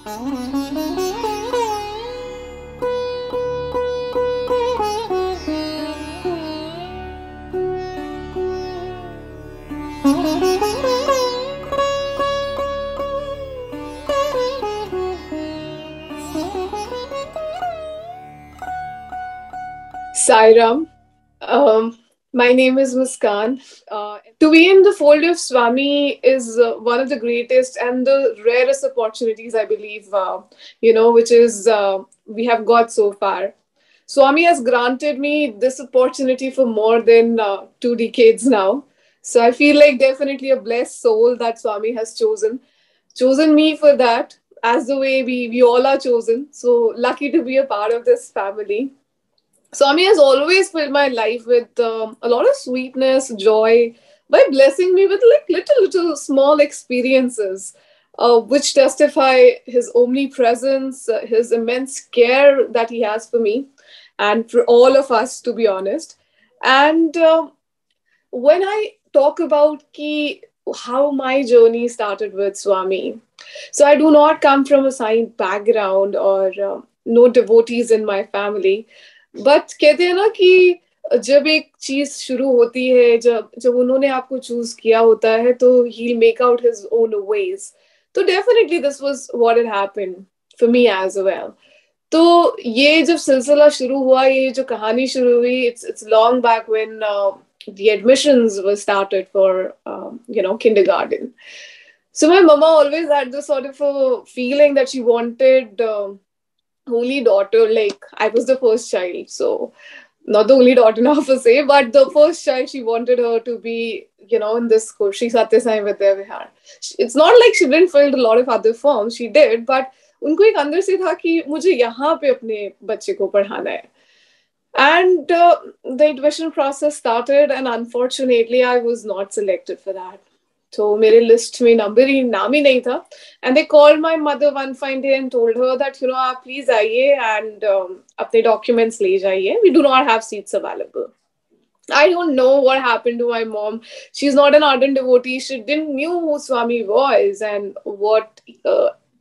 Sairam. My name is Muskan. To be in the fold of Swami is one of the greatest and the rarest opportunities, I believe, which is we have got so far. Swami has granted me this opportunity for more than 2 decades now. So I feel like definitely a blessed soul that Swami has chosen me for that, as the way we all are chosen. So lucky to be a part of this family. Swami has always filled my life with a lot of sweetness, joy, by blessing me with like little small experiences, which testify his omnipresence, his immense care that he has for me, and for all of us, to be honest. And when I talk about how my journey started with Swami, so I do not come from a saint background or no devotees in my family. But कहते हैं ना कि जब एक चीज शुरू होती है, जब जब उन्होंने आपको चूज किया होता है, तो he make out his own ways. तो definitely this was what it happened for me as well. तो ये जब सिलसिला शुरू हुआ, ये जो कहानी शुरू हुई, it's long back when the admissions were started for kindergarten. So my mama always had this sort of a feeling that she wanted only daughter. Like, I was the first child, so not the only daughter now per se, but the first child. She wanted her to be, in this school, Shri Satya Sai Vidya Vihar. It's not like she didn't fill a lot of other forms, she did, but उनको एक अंदर से था कि मुझे यहाँ पे अपने बच्चे को पढ़ाना है. And the admission process started, and unfortunately I was not selected for that. So मेरे लिस्ट में नाम ही नहीं था. And they called my mother one fine day and told her that, आप please आइए and अपने documents ले जाइए. We do not have seats available. I don't know what happened to my mom. She's not an ardent devotee. She didn't knew who Swami was and what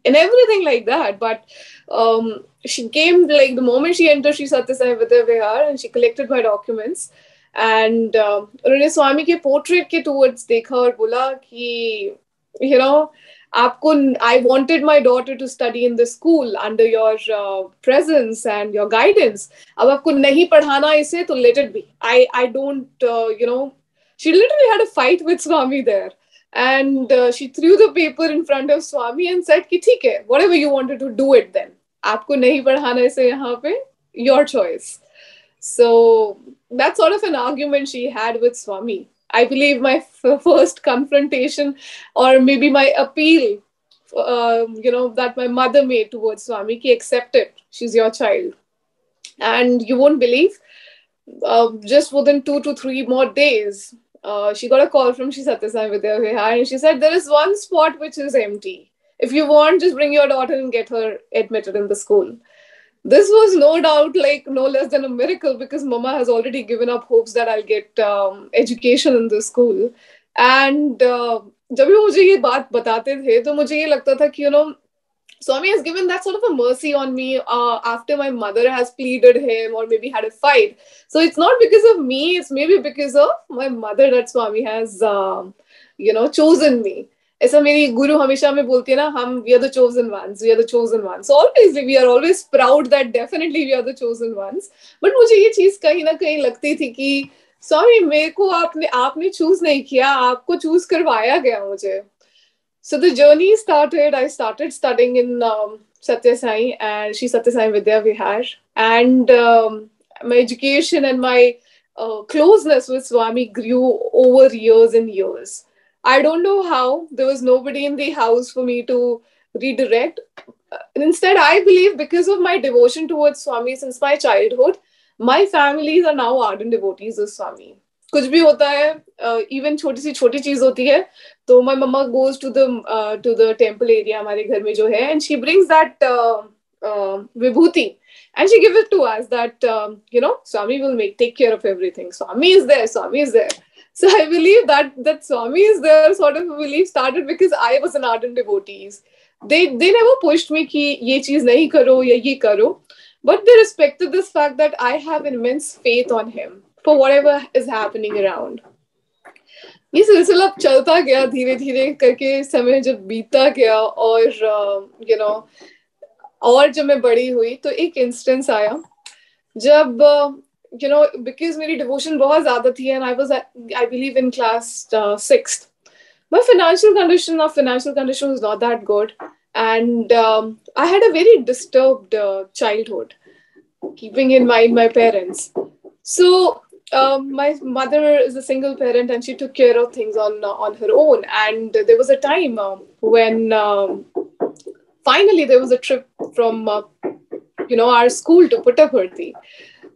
and everything like that. But she came, like, the moment she entered Sri Satya Sai Vidya Vihar, and she collected my documents. And उन्होंने स्वामी के portrait के towards देखा और बोला कि आपको, I wanted my daughter to study in the school under your presence and your guidance. अब आपको नहीं पढ़ाना इसे, तो let it be. I don't she literally had a fight with Swami there. And she threw the paper in front of Swami and said कि ठीक है, whatever you wanted to do it then. आपको नहीं पढ़ाना इसे यहाँ पे, your choice. So that's sort of an argument she had with Swami. I believe my first confrontation, or maybe my appeal, that my mother made towards Swami, ki accept it, she's your child. And you won't believe, just within 2 to 3 more days, she got a call from Shri Satya Sai Vidya Vihar, and she said, there is one spot which is empty. If you want, just bring your daughter and get her admitted in the school. This was no doubt like no less than a miracle, because Mama has already given up hopes that I'll get education in the school. And जब भी मुझे ये बात बताते थे, तो मुझे ये लगता था कि Swami has given that sort of a mercy on me after my mother has pleaded him or maybe had a fight. So it's not because of me, it's maybe because of my mother that Swami has chosen me. ऐसा मेरी गुरु हमेशा में बोलती है ना, हम we are the chosen ones, we are the chosen ones. So always we are always proud that definitely we are the chosen ones. But मुझे ये चीज कहीं ना कहीं लगती थी कि स्वामी, मेरे को आपने चूज नहीं किया, आपको चूज करवाया गया मुझे. So the journey started. I started studying in Satya Sai and Shri Satya Sai Vidya Vihar, and my education and my closeness with Swami grew over years and years. I don't know how. There was nobody in the house for me to redirect. Instead, I believe because of my devotion towards Swami since my childhood, my families are now ardent devotees of Swami. कुछ भी होता है, even छोटी सी छोटी चीज होती है, तो my mama goes to the temple area हमारे घर में जो है, and she brings that vibhuti, and she gives it to us that Swami will take care of everything. Swami is there. Swami is there. So I believe that Swami is there sort of a belief started because I was an ardent devotee. they never pushed me कि ये चीज नहीं करो या ये करो, but they respected this fact that I have immense faith on him for whatever is happening around. ये सिलसिला चलता गया धीरे धीरे करके, समय जब बीतता गया और यू नो और जब मैं बड़ी हुई तो एक इंस्टेंस आया जब बिकॉज मेरी डिवोशन बहुत ज्यादा थी and I believe in class 6th. My financial condition was not that good, and I had a very disturbed childhood, keeping in mind my parents. So my mother is a single parent, and she took care of things on her own. And there was a time when finally there was a trip from our school to Puttaparthi.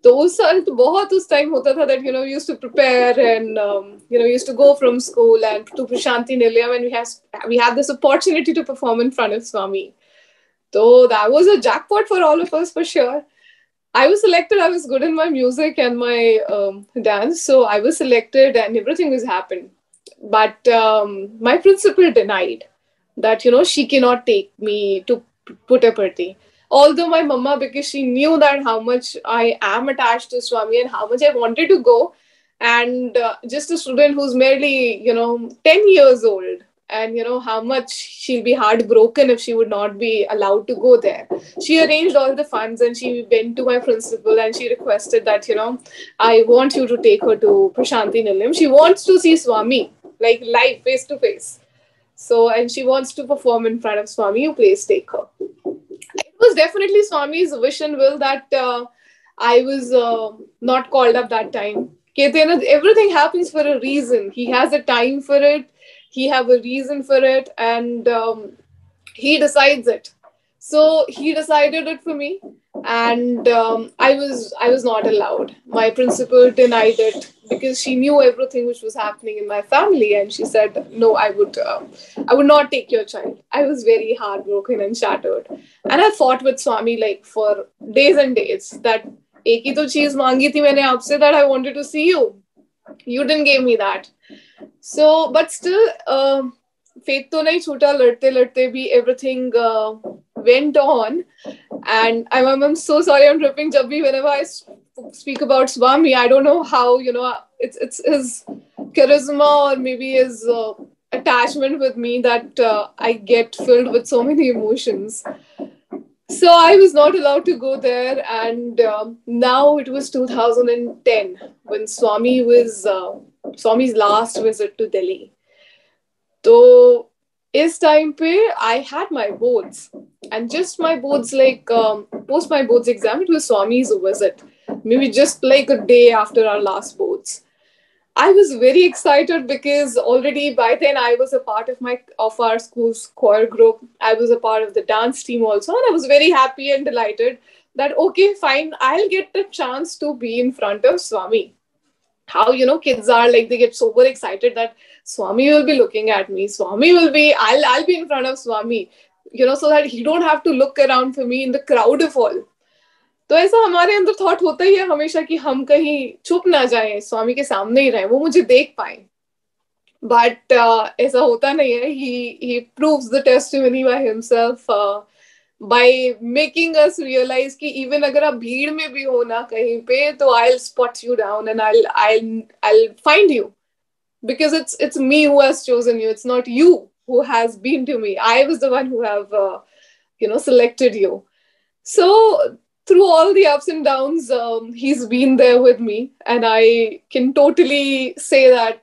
तो उस साल तो बहुत उस time होता था that used to prepare and used to go from school and to Prashanti Nilayam, and we had this opportunity to perform in front of Swami. So that was a jackpot for all of us for sure. I was selected. I was good in my music and my dance, so I was selected and everything was happened. But my principal denied that she cannot take me to Puttaparthi. Although my mama, because she knew that how much I am attached to Swami and how much I wanted to go, and just a student who's merely 10 years old, and how much she'll be heartbroken if she would not be allowed to go there. She arranged all the funds and she went to my principal and she requested that I want you to take her to Prashanti Nilayam. She wants to see Swami like live, face to face. So, and she wants to perform in front of Swami. You please take her. It was definitely Swami's wish and will that I was not called up that time. Everything happens for a reason. He has a time for it. He have a reason for it, and he decides it. So he decided it for me, and I was not allowed. My principal denied it because she knew everything which was happening in my family, and she said, "No, I would not take your child." I was very heartbroken and shattered, and I fought with Swami like for days and days. That एक ही तो चीज मांगी थी मैंने आपसे, that I wanted to see you. You didn't give me that. So, but still, faith to nahi chhuta, ladte ladte bhi everything went on. And I'm so sorry I'm tripping. Whenever I speak about Swami, I don't know how, it's his charisma or maybe his attachment with me that I get filled with so many emotions. So I was not allowed to go there, and now it was 2010 when Swami's last visit to Delhi. So, इस time पे I had my boards, and just my boards post my boards exam, it was Swami's visit, maybe just like a day after our last boards. I was very excited because already by then I was a part of our school's choir group. I was a part of the dance team also, and I was very happy and delighted that okay, fine, I'll get the chance to be in front of Swami. How kids are like, they get super excited that Swami will be looking at me. I'll be in front of Swami, so that he don't have to look around for me in the crowd of all. तो ऐसा हमारे अंदर thought होता ही है हमेशा कि हम कहीं छुप ना जाएं, स्वामी के सामने ही रहें, वो मुझे देख पाए. बट ऐसा होता नहीं है. he proves the testimony by himself by making us realize कि even अगर आप भीड़ में भी हो ना कहीं पे, तो I'll spot you down and I'll find you, because it's me who has chosen you. It's not you who has been to me. I was the one who have selected you. So through all the ups and downs, he's been there with me. And I can totally say that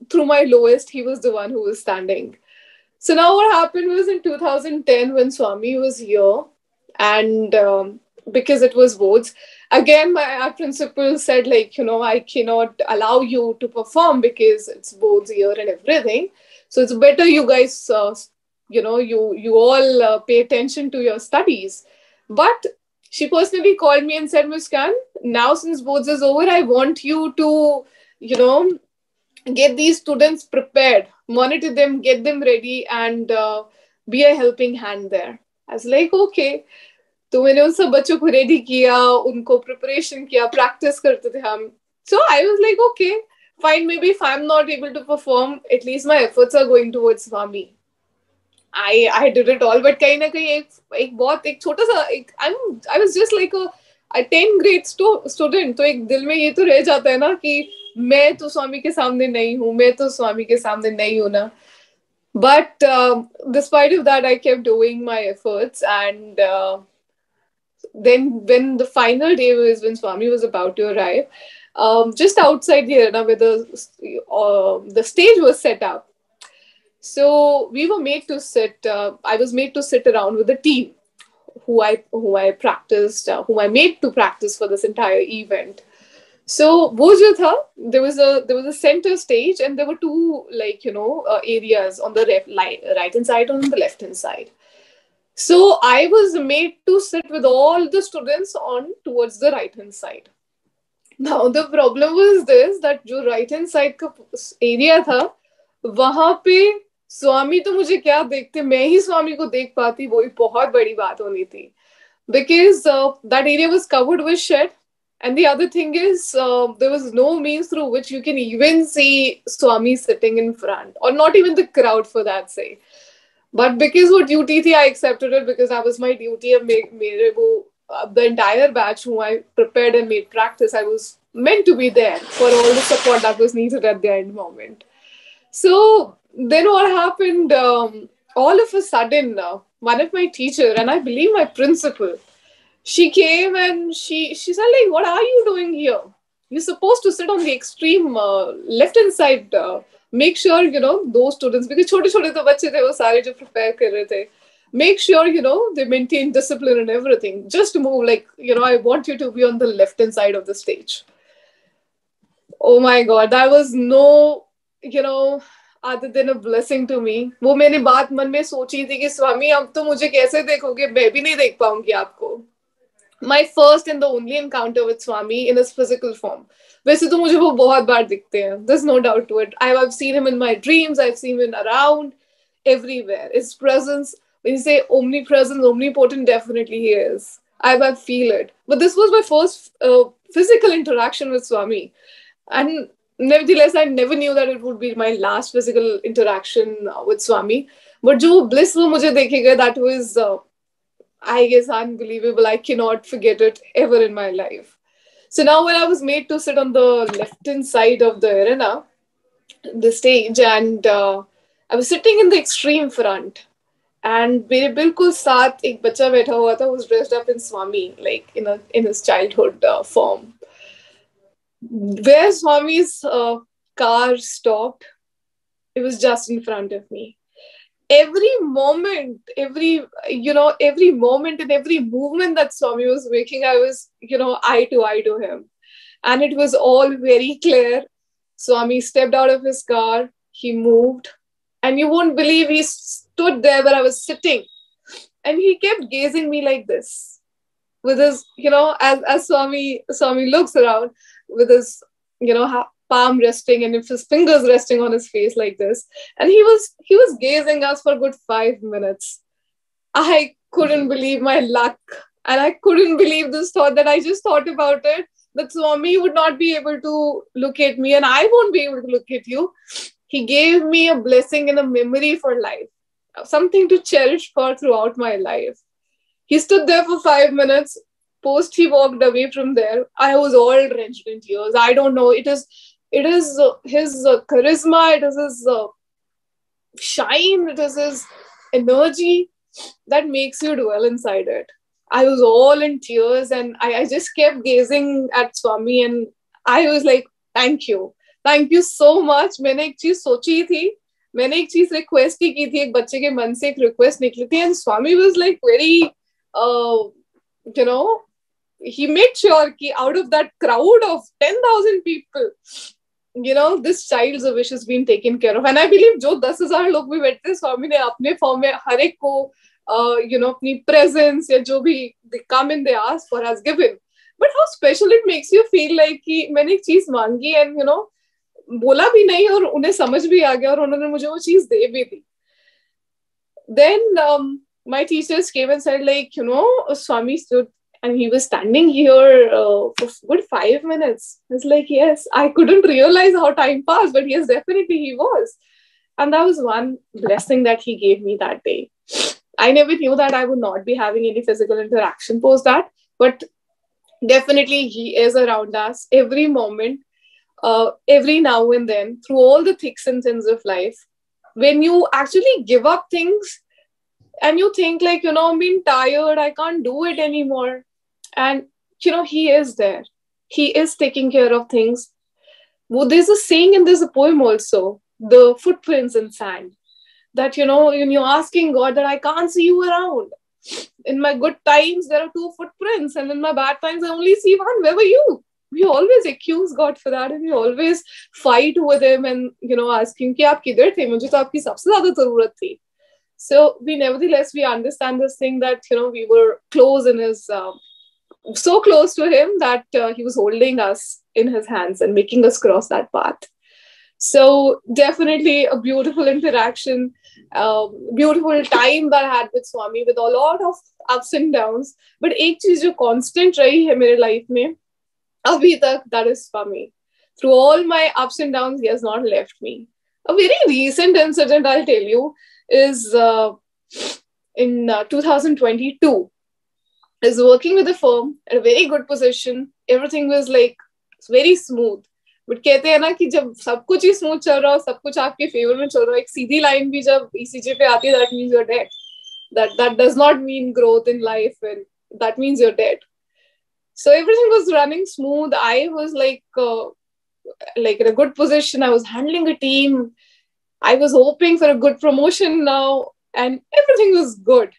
through my lowest, he was the one who was standing. So now what happened was in 2010 when Swami was here, and because it was boards, again, our principal said I cannot allow you to perform because it's boards here and everything. So it's better you guys, you all pay attention to your studies. But she personally called me and said, Muskan, now since boards is over, I want you to, get these students prepared, monitor them, get them ready, and be a helping hand there. I was like, okay. तो मैंने उन सब बच्चों को ready किया, उनको preparation किया, practice करते थे हम. So I was like, okay, fine, maybe if I'm not able to perform, at least my efforts are going towards Swami. I did it all, but कहीं ना कहीं एक बहुत एक छोटा सा एक I was just like a 10th grade student. तो एक दिल में ये तो रह जाता है ना कि मैं तो स्वामी के सामने नहीं हूँ, मैं तो स्वामी के सामने नहीं हूँ ना. But despite of that, I kept doing my efforts, and then when the final day was when Swami was about to arrive, just outside the arena where the stage was set up, so we were made to sit. I was made to sit around with the team who I practiced, whom I made to practice for this entire event. So wo jo tha, there was a center stage, and there were two, like, areas on the right hand side and on the left hand side. So I was made to sit with all the students on towards the right hand side. Now the problem was this, that जो right hand side का area था, वहां पे स्वामी तो मुझे क्या देखते, मैं ही स्वामी को देख पाती, वो एक बहुत बड़ी बात होनी थी. Because that area was covered with shed, and the other thing is, there was no means through which you can even see Swami sitting in front, or not even the crowd for that sake. But because वो duty थी, I accepted it because that was my duty. अब मेरे वो the entire batch whom I prepared and made practice, I was meant to be there for all the support that was needed at the end moment. So then what happened? All of a sudden, one of my teacher, and I believe my principal, she came and she said, like, what are you doing here? You're supposed to sit on the extreme left hand side. Make sure those students, because छोटे छोटे तो बच्चे थे वो सारे जो prepare कर रहे थे. Make sure they maintain discipline and everything. Just move, like, I want you to be on the left hand side of the stage. Oh my God, that was no, other than a blessing to me. वो मैंने बात मन में सोची थी कि स्वामी अब तो मुझे कैसे देखोगे, मैं भी नहीं देख पाऊंगी आपको. My first and the only encounter with Swami in his physical form. वैसे तो मुझे वो बहुत बार दिखते हैं. There's no doubt to it. I've seen him in my dreams. I've seen him around everywhere. His presence, when you say omnipresent, omnipotent, definitely he is. I feel it. But this was my first physical interaction with Swami. And nevertheless, I never knew that it would be my last physical interaction with Swami. But जो bliss वो मुझे देखेगा, that was, I guess, unbelievable. I cannot forget it ever in my life. So now when I was made to sit on the left-hand side of the arena, the stage, and I was sitting in the extreme front, and मेरे बिल्कुल साथ एक बच्चा बैठा हुआ था, who was dressed up in Swami, like in his childhood form. Where Swami's car stopped, it was just in front of me. Every moment, every moment and every movement that Swami was making, I was, eye to eye to him. And it was all very clear. Swami stepped out of his car, he moved, and you won't believe he stood there where I was sitting. And he kept gazing me like this. With his, as Swami looks around, with his, palm resting and his fingers resting on his face like this, and he was gazing us for a good 5 minutes. I couldn't believe my luck, and I couldn't believe this thought that I just thought about it, that Swami would not be able to look at me and I won't be able to look at you. He gave me a blessing and a memory for life, something to cherish for throughout my life. He stood there for 5 minutes. Post he walked away from there, I was all drenched in tears. I don't know, it is his charisma, it is his shine, it is his energy that makes you dwell inside it. I was all in tears, and I just kept gazing at Swami, and I was like, thank you so much. मैंने एक चीज सोची थी, मैंने एक चीज request की थी, एक बच्चे के मन से एक रिक्वेस्ट निकली थी, and Swami was like very he made sure that out of that crowd of 10,000 people, this child's wish has been taken care of. And I believe जो 10,000 लोग भी बैठते, स्वामी ने अपने फॉर्म में हर एक को अपनी presence या जो भी they come in, they ask for, has given. But how special it makes you feel like कि मैंने एक चीज मांगी and बोला भी नहीं और उन्हें समझ भी आ गया और उन्होंने मुझे वो चीज दे भी दी. Then my teachers came and said, like, Swami stood and he was standing here for good 5 minutes. I was like, yes, I couldn't realize how time passed, but yes, definitely he was. And that was one blessing that he gave me that day. I never knew that I would not be having any physical interaction post that, but definitely he is around us every moment, every now and then, through all the thicks and thins of life. When you actually give up things and you think like, I'm being tired, I can't do it anymore. And, he is there. He is taking care of things. Well, there's a saying and there's a poem also, the footprints in sand, that, when you're asking God that I can't see you around. In my good times, there are two footprints, and in my bad times, I only see one. Where were you? We always accuse God for that, and we always fight with him and, ask him, कि आप किधर थे? मुझे तो आपकी सबसे ज़्यादा ज़रूरत थी. So nevertheless, we understand this thing that, we were close in his, so close to him that he was holding us in his hands and making us cross that path. So definitely a beautiful interaction, beautiful time that I had with Swami, with a lot of ups and downs. But एक चीज जो constant रही है मेरे life में अभी तक, that is Swami. Through all my ups and downs, he has not left me. A very recent incident I'll tell you is in 2022. I was working with a firm at a very good position. Everything was like very smooth. But कहते हैं ना कि जब सब कुछ ही smooth चल रहा हो, सब कुछ आपके फेवर में चल रहा हो, एक सीधी लाइन भी जब ईसीजी पे आती है, that means you are dead. That does not mean growth in life, and that means you're dead. So everything was running smooth. I was like in a good position. I was handling a team. I was hoping for a good promotion now, and everything was good.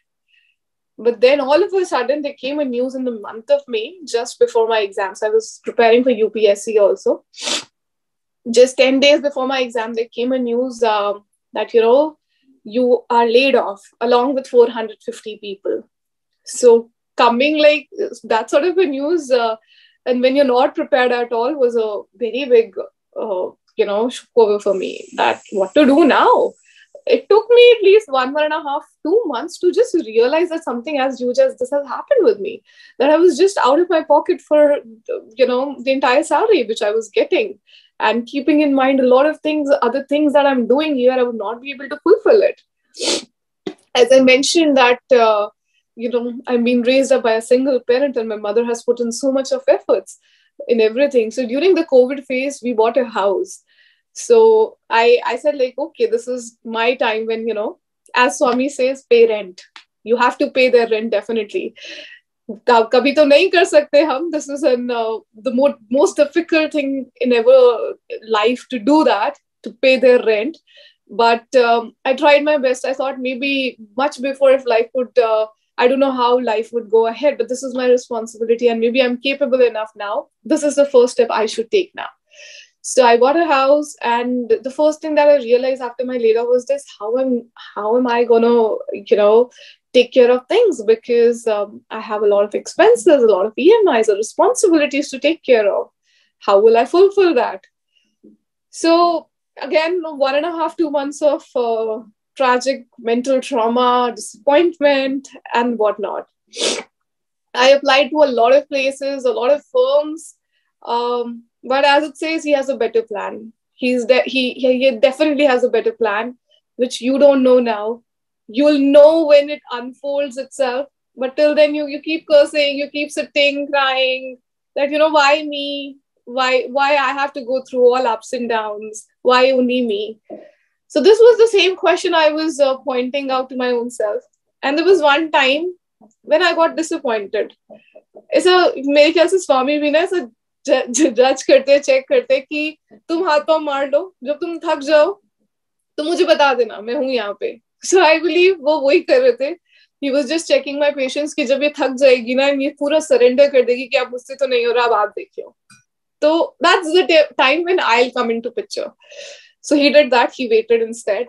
But then all of a sudden, there came a news in the month of May, just before my exams. I was preparing for UPSC also. Just 10 days before my exam, there came a news that, you are laid off along with 450 people. So coming like that sort of a news, and when you're not prepared at all, was a very big, shock over for me, that what to do now. It took me at least 1.5, 2 months to just realize that something as huge as this has happened with me, that I was just out of my pocket for, the entire salary which I was getting, and keeping in mind a lot of things, other things that I'm doing here, I would not be able to fulfill it. As I mentioned that, I'm being raised up by a single parent, and my mother has put in so much of efforts in everything. So during the COVID phase, we bought a house. So I said like, okay, this is my time when, as Swami says, pay rent. You have to pay their rent, definitely. कभी तो नहीं कर सकते हम. This is the most difficult thing in ever life, to do that, to pay their rent. But I tried my best. I thought maybe much before, if life would, I don't know how life would go ahead, but this is my responsibility, and maybe I'm capable enough now. This is the first step I should take now. So I bought a house, and the first thing that I realized after my layoff was this: how am I gonna, take care of things, because I have a lot of expenses, a lot of EMIs, or responsibilities to take care of. How will I fulfill that? So again, 1.5, 2 months of tragic mental trauma, disappointment, and whatnot. I applied to a lot of places, a lot of firms. But as it says, he has a better plan. He definitely has a better plan, which you don't know now. You'll know when it unfolds itself. But till then, you keep cursing, you keep sitting, crying, that, why me? Why I have to go through all ups and downs? Why only me? So this was the same question I was pointing out to my own self. And there was one time when I got disappointed. मेरे ख्याल से स्वामी भी ना ऐसा जज करते, check करते कि तुम हाथ पांव मार लो, जब तुम थक जाओ तो मुझे बता देना, मैं हूं यहाँ पे. So I believe वो वही कर रहे थे. He was just checking my patience कि जब ये थक जाएगी ना, ये पूरा सरेंडर कर देगी कि अब मुझसे तो नहीं हो रहा, अब आप देखियो. So that's the time when I'll come into picture. So he did that. He waited instead.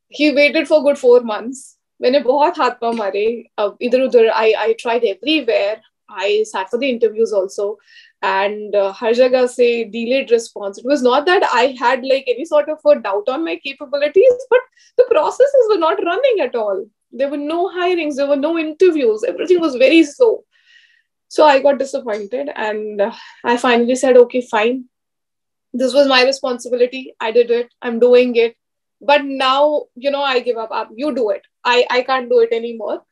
He waited for good 4 months. मैंने बहुत हाथ पांव मारे, अब इधर उधर. I tried everywhere. I sat for the interviews also, and हर जगह से delayed response. It was not that I had like any sort of a doubt on my capabilities, but the processes were not running at all. There were no hirings, there were no interviews. Everything was very slow. So I got disappointed, and I finally said, okay, fine. This was my responsibility. I did it. I'm doing it. But now, I give up. You do it. I can't do it anymore.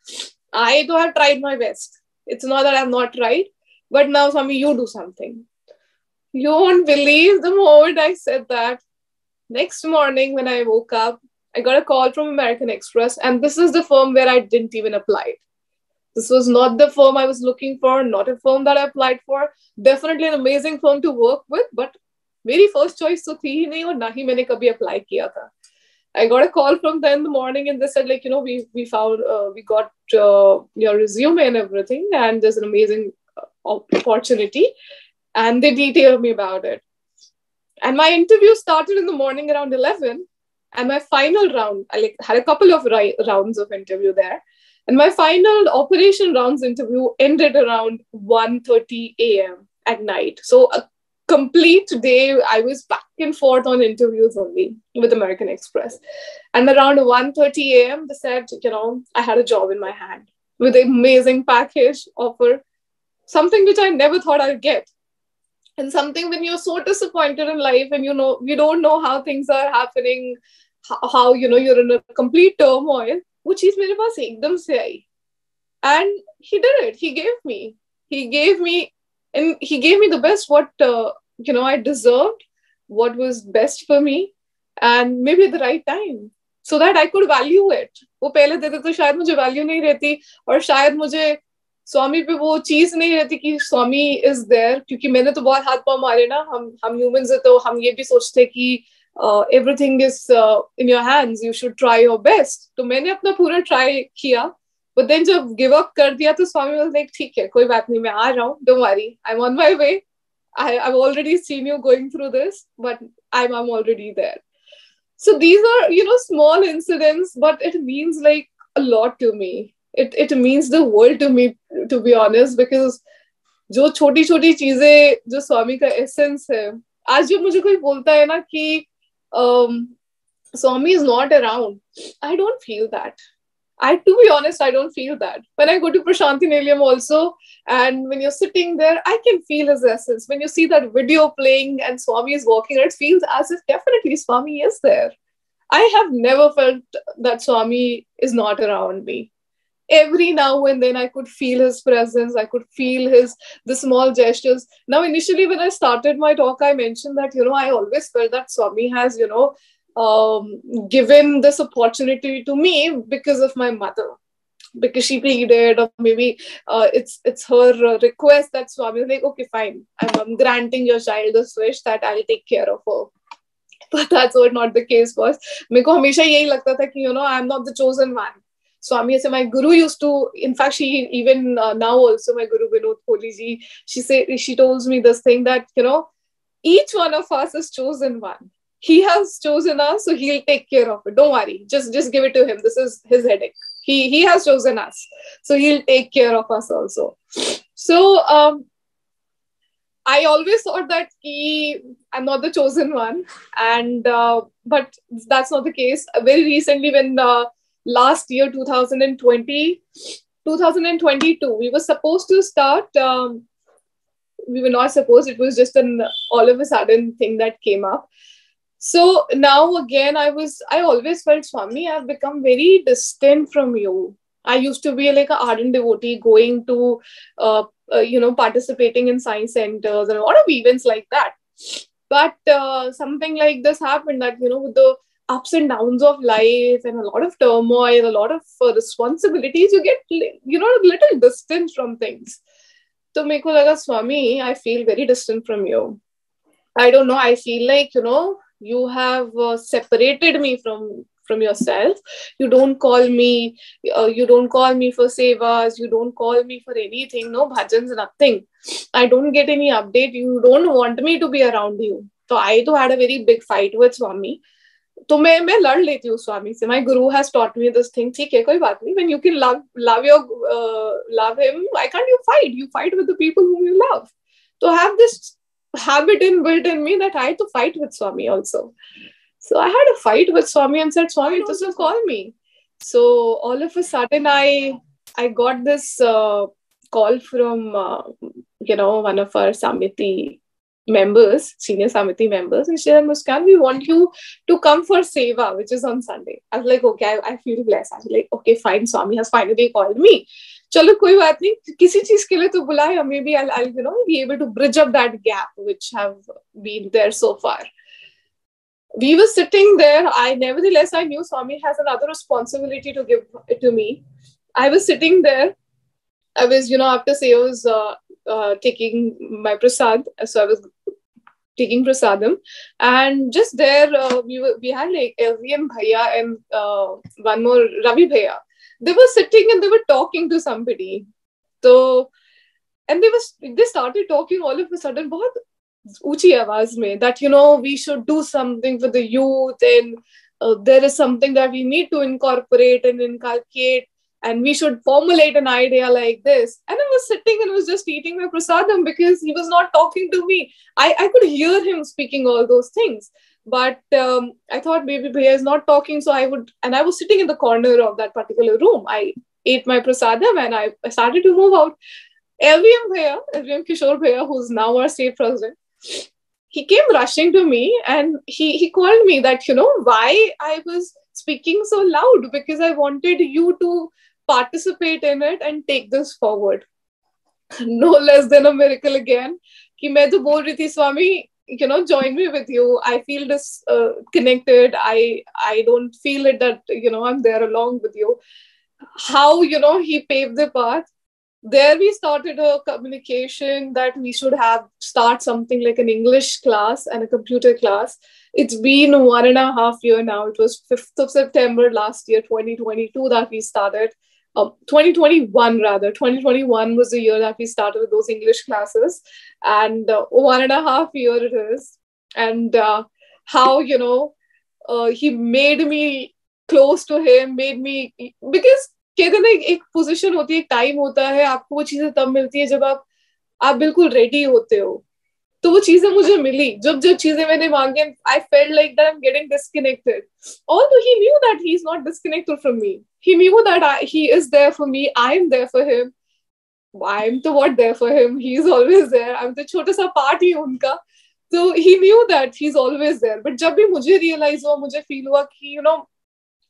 I do have tried my best. It's not that I'm not tried, but now, Swami, you do something. You won't believe the moment I said that. Next morning, when I woke up, I got a call from American Express, and this is the firm where I didn't even apply. This was not the firm I was looking for, not a firm that I applied for. Definitely an amazing firm to work with, but मेरी first choice तो थी ही नहीं और ना ही मैंने कभी apply किया था. I got a call from them in the morning and they said, like, we found, we got your resume and everything, and there's an amazing opportunity. And they detailed me about it. And my interview started in the morning around 11. And my final round, I had a couple of rounds of interview there. And my final operation rounds interview ended around 1:30 a.m. at night. So a complete day, I was back and forth on interviews only with American Express. And around 1:30 a.m., they said, I had a job in my hand with an amazing package offer, something which I never thought I'd get. And something when you're so disappointed in life and you don't know how things are happening, how you're in a complete turmoil, वो चीज मेरे पास एकदम से आई. And he did it. He gave me the best what I deserved, what was best for me, and maybe at the right time, so that I could value it. वो पहले देते तो शायद मुझे value नहीं रहती, और शायद मुझे स्वामी पे वो चीज नहीं रहती कि स्वामी इज देयर, क्योंकि मैंने तो बहुत हाथ पांव मारे ना. हम ह्यूमंस है तो हम ये भी सोचते कि everything is in your hands, you should try your best. तो मैंने अपना पूरा ट्राई किया, बट देन जब गिव अप कर दिया तो स्वामी वाज लाइक, ठीक है, कोई बात नहीं, मैं आ रहा हूँ, don't worry, I am on my way, I've already seen you going through this, but I'm already there. So these are, small incidents, but it means like a lot to me. It means the world to me, to be honest, because जो छोटी छोटी चीजें जो स्वामी का essence है, आज जब मुझे कोई बोलता है ना कि Swami is not around, I don't feel that. To be honest, I don't feel that. When I go to Prashanti Nilayam also, and when you're sitting there, I can feel his essence. When you see that video playing and Swami is walking, it feels as if definitely Swami is there. I have never felt that Swami is not around me. Every now and then I could feel his presence. I could feel the small gestures. Now, initially when I started my talk, I mentioned that, I always felt that Swami has, given this opportunity to me because of my mother, because she pleaded, or maybe it's her request that Swami is like, okay, fine, I'm granting your child this wish that I'll take care of her. But that's what not the case was. मेरे को हमेशा यही लगता था कि I'm not the chosen one. Swami, my guru used to, in fact, she even now also, my guru Vinod Kohli ji, she tells me this thing that, each one of us is chosen one. He has chosen us, so he'll take care of it. Don't worry. Just give it to him. This is his headache. He has chosen us, so he'll take care of us also. So I always thought that I'm not the chosen one, and but that's not the case. Very recently, when last year, 2020, 2022, we were supposed to start. We were not supposed. It was just an all of a sudden thing that came up. So now again, I always felt, Swami, I've become very distant from you. I used to be like an ardent devotee, going to, participating in science centers and a lot of events like that. But something like this happened that, with the ups and downs of life and a lot of turmoil, a lot of responsibilities, you get, a little distant from things. So meko laga, Swami, I feel very distant from you. I don't know. I feel like, you have separated me from yourself. You don't call me. You don't call me for sevas. You don't call me for anything. No bhajans, nothing. I don't get any update. You don't want me to be around you. So I too had a very big fight with Swami. तो मैं लड़ लेती हूँ स्वामी से. My guru has taught me this thing. ठीक है, कोई बात नहीं. When you can love him, why can't you fight? You fight with the people whom you love. So I have this habit inbuilt in me that I had to fight with Swami also. So I had a fight with Swami and said, Swami, it doesn't call me. So all of a sudden, I got this call from one of our Samiti members, senior Samiti members, and she said, Muskan, we want you to come for Seva, which is on Sunday. I was like, okay, I feel blessed. I was like, okay, fine, Swami has finally called me. चलो कोई बात नहीं, किसी चीज के लिए तो बुलाया. Maybe I'll be able to bridge up that gap which have been there so far. We were sitting there. Nevertheless, I knew Swami has another responsibility to give it to me. I was sitting there. I was, after say I was taking my prasad, so I was taking prasadam, and just there we had like LVM Bhaiya and one more Ravi Bhaiya. They were sitting and they were talking to somebody. So, and they started talking all of a sudden, बहुत ऊंची आवाज में, that we should do something for the youth, and there is something that we need to incorporate and inculcate, and we should formulate an idea like this. And I was sitting and was just eating my prasadam because he was not talking to me. I could hear him speaking all those things, but I thought maybe Bhaiya is not talking, so I was sitting in the corner of that particular room. I ate my prasadam and I started to move out. LVM Kishore Bhaiya, who's now our state president, he came rushing to me and he called me that, why I was speaking so loud, because I wanted you to participate in it and take this forward. No less than a miracle again. Ki main to bol rahi thi, Swami, join me with you. I feel connected. I don't feel it that, I'm there along with you. How, he paved the path. There we started a communication that we should start something like an English class and a computer class. It's been 1.5 years now. It was 5th of September last year, 2022, that we started. 2021 rather. 2021 was the year that we started with those English classes. And 1.5 years it is. And how, he made me close to him, because कहते ना एक position होती है, एक time होता है, आपको वो चीजें तब मिलती है जब आप बिल्कुल रेडी होते हो. तो वो चीजें मुझे मिली जब चीजें मैंने मांगी. I felt like that I'm getting disconnected. Although he knew that he's not disconnected from me. He knew that he is there for me. I'm there for him. I'm the what there for him. He's always there. I'm the छोटा सा part ही उनका. So he knew that he's always there. But जब भी मुझे realize हुआ, मुझे feel हुआ कि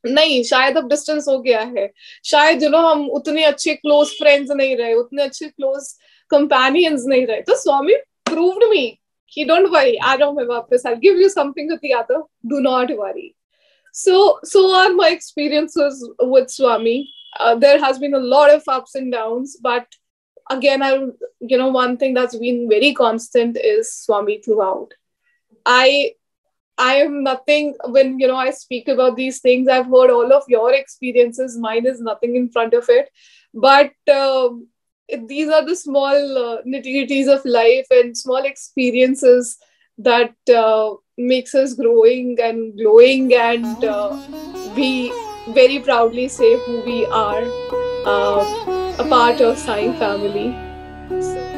नहीं, शायद अब डिस्टेंस हो गया है, शायद हम उतने अच्छे क्लोज फ्रेंड्स नहीं रहे, उतने अच्छे क्लोज कंपेनियंस नहीं रहे. तो स्वामी प्रूव्ड मी कि डोंट वरी, आ जाओ मैं वापस, I give you something with Yadav, do not worry. So are my experiences with Swami. There has been a lot of ups and downs, but again, one thing that's been very constant is Swami throughout. I am nothing when, I speak about these things. I've heard all of your experiences. Mine is nothing in front of it. But these are the small nitty-gritties of life and small experiences that makes us growing and glowing, and we very proudly say who we are, a part of Sai family. So.